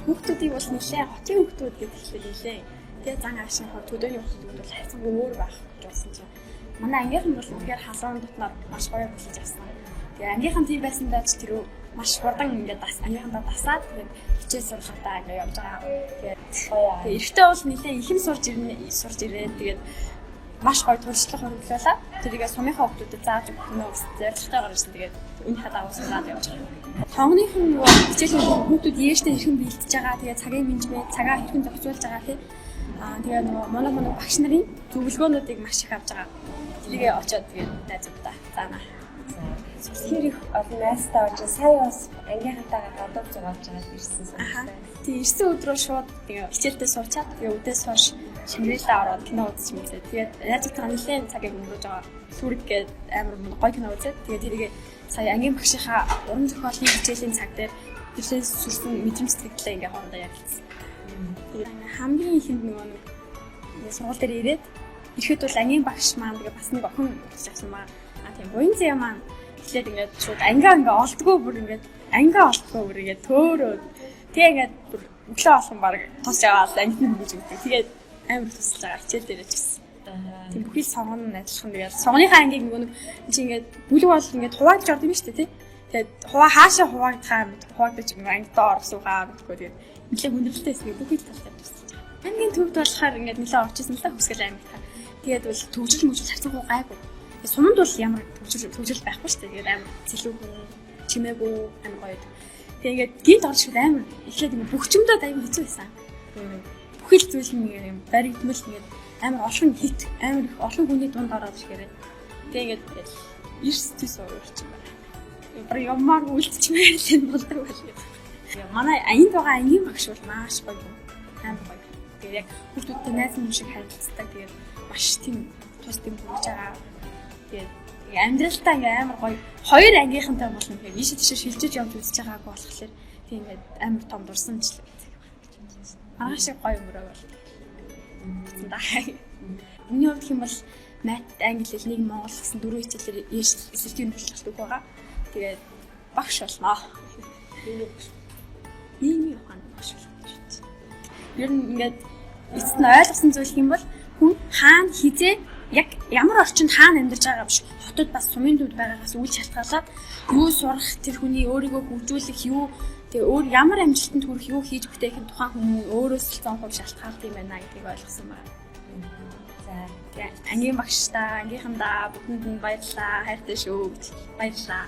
Хүүхдүүдийг бол нэлээд хотын хүүхдүүд гэдэг хэлээ. Тэгээ зан аашийн төдөөний хүүхдүүд бол хайцсан өөр байх гэж болсон чинь. Манай ангийнхан бол үнэхээр халуун дотноор маш гоё болчих авсан. Тэгээ ангийнхан тийм байсандаа ч тэр маш хурдан ингээд ангийнхандаа дасаад тэгээд хичээл сурахтаа ингээд явж байгаа. Тэгээд эрэгтэй бол нэлээд ихэм сурж ирээд тэгээд маш гоё туршлага хөрвүүлээ. Тэрийгээ сумынхаа хүүхдүүдэд зааж өгөх нөө зорилготойгоор ирсэн. Тэгээд энэ хадаа уусаад явж байгаа. Тоогных нь нөгөө хичээлийн хүүхдүүд ээжтэй хэрхэн бэлтэж байгаа. Тэгээд цагийн менежмент, цагаа хэрхэн зохицуулж байгаа тийм. Тэгээ нөгөө манай багш нарын зөвлөгөөнүүдийг маш их авч байгаа. Тэрийгээ очиод тэгээд найзуудаа заана. Тэр их олон найзтай болж сая бас ангийнхантайгаа гадуур зугаалж байгаа ирсэн санагдав. Тэгээ ирсэн өдрөө шууд тэгээ хичээлдээ суучаад тэгээ өдөөс хойш Шингэрэлдээ ороод кино үзэж мэдээ. Тэгээд найзуудтайгаа нэлээд цагийг өнгөрөөж байгаа. Сүрэг гээд амар гоё кино үзээд тэгээ тэрийгээ сая ангийн багшийнхаа уран зохиолын хичээлийн цаг дээр тэрээс сүрсэн мэдрэмж сэтгэлээ ингээ хоорондоо ярилцсан. Тэгээд хамгийн ихэнд нөгөө нэг сургууль дээр ирээд ирэхэд бол ангийн багш маань тэгээ бас нэг охин гэж авсан маа. Тийм буян зэ маань эхлээд ингээд шууд ангаа олдгоо бүр ингээд ангаа олдгоо бүр ингээд төөрөө тэгээ ингээд бүр өглөө алхан баг тус яваал ангид нь гэж өгдөг. Тэгээд амар тусалж байгаа хичээл дээрээ ч гэсэн. Тийм бүхий сонгоно адилхан тэгээд сонгоныхаа ангийг нэг чи ингээд бүлэг бол ингээд хуваагдж орд юм шүү дээ тий. Тэгээд хуваа хаашаа хуваагдахаа мэд хуваагдаж анги доор суугаа гэдэггүй тэгээд нэлээд хүндрэлтэй хэсэг бүхий талтай тусалж байгаа. Ангийн төвд болохоор ингээд нэлээд орчихсон л та хөсгөл ангийнхаа. Тэгээд бол төвжил мөжил хацсангүй гайгүй. Суманд бол ямар төвжил байхгүй шүү дээ. Тэгээд амар цэлүүхэн чимээгүй амар гоё. Тэгээд ингээд гинт орж ирэхэд амар эхлээд ингээд бөхчмөдөө аягүй хэцүү байсан. Бүхэл зүйл нэг юм баригдмал ингээд амар олон хит амар их олон хүний дунд ороод ирэхээр тэгээд эрс төс уурч юм байна. Бүр ямаар үлдчихмээр л энэ болдог байл. Манай аянд байгаа ангийн багш бол маш гоё юм. Амар гоё. Тэгээд яг хүүхдүүдтэй найз юм шиг харилцдаг. Тэгээд маш тийм тус тийм хүрж байгаа. Тэгээд амьдралдаа ингээм амар гоё. Хоёр ангийнхантай болно гэхээр ийш тийш шилжиж явж үзэж байгаагүй болохоор тийм ингээд амар том дурсамжлал. Маш их гоё өнгөрөө бол. Миний хувьд хэм бол мат, англи хэл, нэг монгол гэсэн дөрвөн хичээлээр эсэлтийн төлөвлөлт байгаа. Тэгээд багш болно. Ийм ухаан багш болно шүү дээ. Ер нь ингээд эцэст нь ойлгосон зүйл хэм бол хүн хаана хизээ яг ямар орчинд хаана амьдарч байгаа биш. Хотод бас сумын төвд байгаагаас үл шалтгаалаад юу сурах, тэр хүний өөрийгөө хөгжүүлэх юу тэгээ өөр ямар амжилтанд хүрэх юу хийж бүтээхин тухайн хүн өөрөөс л 100% шалтгаалт юм байна гэдгийг ойлгосон байна. За тэгээ ангийн багштай, ангийнхандаа бүхэнд нь баярлалаа. Хайртай шүү гэж баярлалаа.